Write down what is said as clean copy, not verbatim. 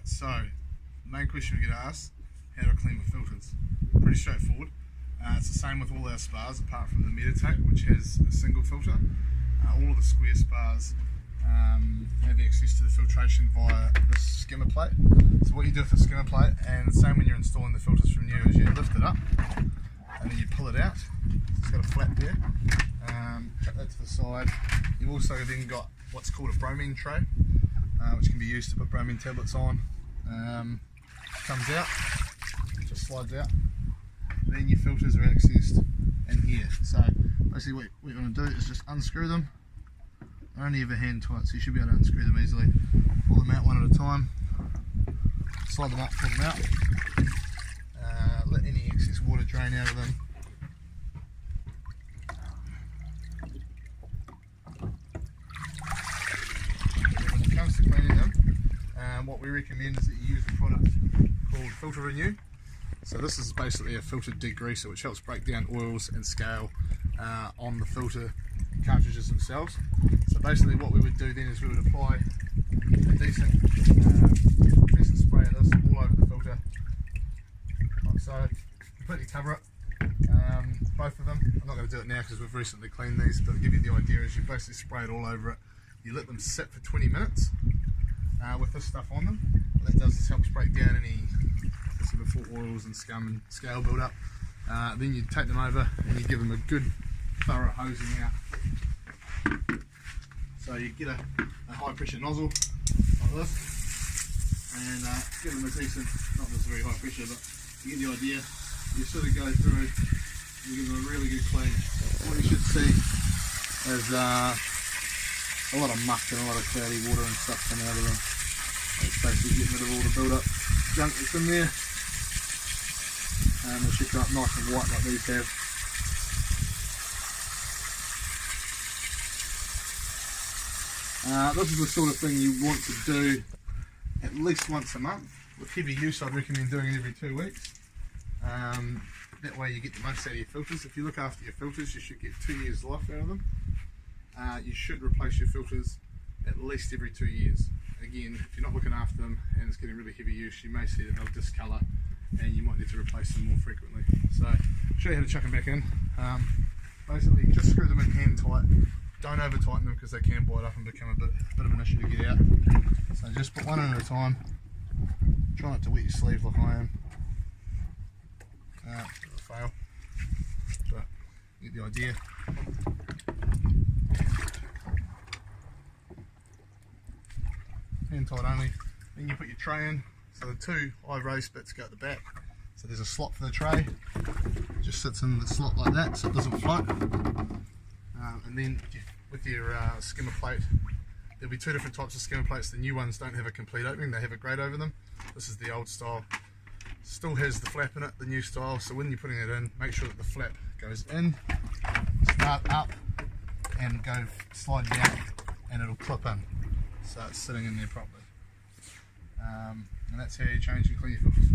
So, the main question we get asked, how do I clean my filters? Pretty straightforward. It's the same with all our spars apart from the Meditate, which has a single filter. All of the square spars have access to the filtration via this skimmer plate. So what you do with the skimmer plate, and the same when you're installing the filters from new, is you lift it up and then you pull it out. It's got a flap there. Cut that to the side. You've also then got what's called a bromine tray, which can be used to put bromine tablets on. Comes out, just slides out. Then your filters are accessed in here. So basically what you want to do is just unscrew them. Only have a hand tight, so you should be able to unscrew them easily. Pull them out one at a time. Slide them up, pull them out. Let any excess water drain out of them. When it comes to cleaning them, what we recommend is that you use a product called Filter Renew. So this is basically a filter degreaser which helps break down oils and scale on the filter cartridges themselves. So basically what we would do then is we would apply a decent spray of this all over the filter, like so. Completely cover it, both of them. I'm not going to do it now because we've recently cleaned these, but to give you the idea is you basically spray it all over it. You let them sit for 20 minutes with this stuff on them. What that does is helps break down any before oils and scum and scale build up. Then you take them over and you give them a good thorough hosing out. So you get a high pressure nozzle like this and give them a decent, not this very high pressure, but you get the idea. You sort of go through and give them a really good clean. What you should see is a lot of muck and a lot of cloudy water and stuff coming out of them. It's basically getting rid of all the build up junk that's in there. They should come up nice and white like these have. This is the sort of thing you want to do at least once a month. With heavy use, I'd recommend doing it every 2 weeks. That way you get the most out of your filters. If you look after your filters, you should get 2 years life out of them. You should replace your filters at least every 2 years. Again, if you're not looking after them and it's getting really heavy use, you may see that they'll discolour and you might need to replace them more frequently. So I'll show you how to chuck them back in. Basically just screw them in hand tight. Don't over tighten them because they can bite up and become a bit of an issue to get out. So just put one in at a time. Try not to wet your sleeve like I am. Fail, but you get the idea. Hand tight only. Then you put your tray in. So the two high raised bits go at the back. So there's a slot for the tray. It just sits in the slot like that so it doesn't float. And then with your skimmer plate, there'll be two different types of skimmer plates. The new ones don't have a complete opening, they have a grate over them. This is the old style. Still has the flap in it, the new style. So when you're putting it in, make sure that the flap goes in, start up, and go slide down, and it'll clip in. So it's sitting in there properly. And that's how you change and clean your filters.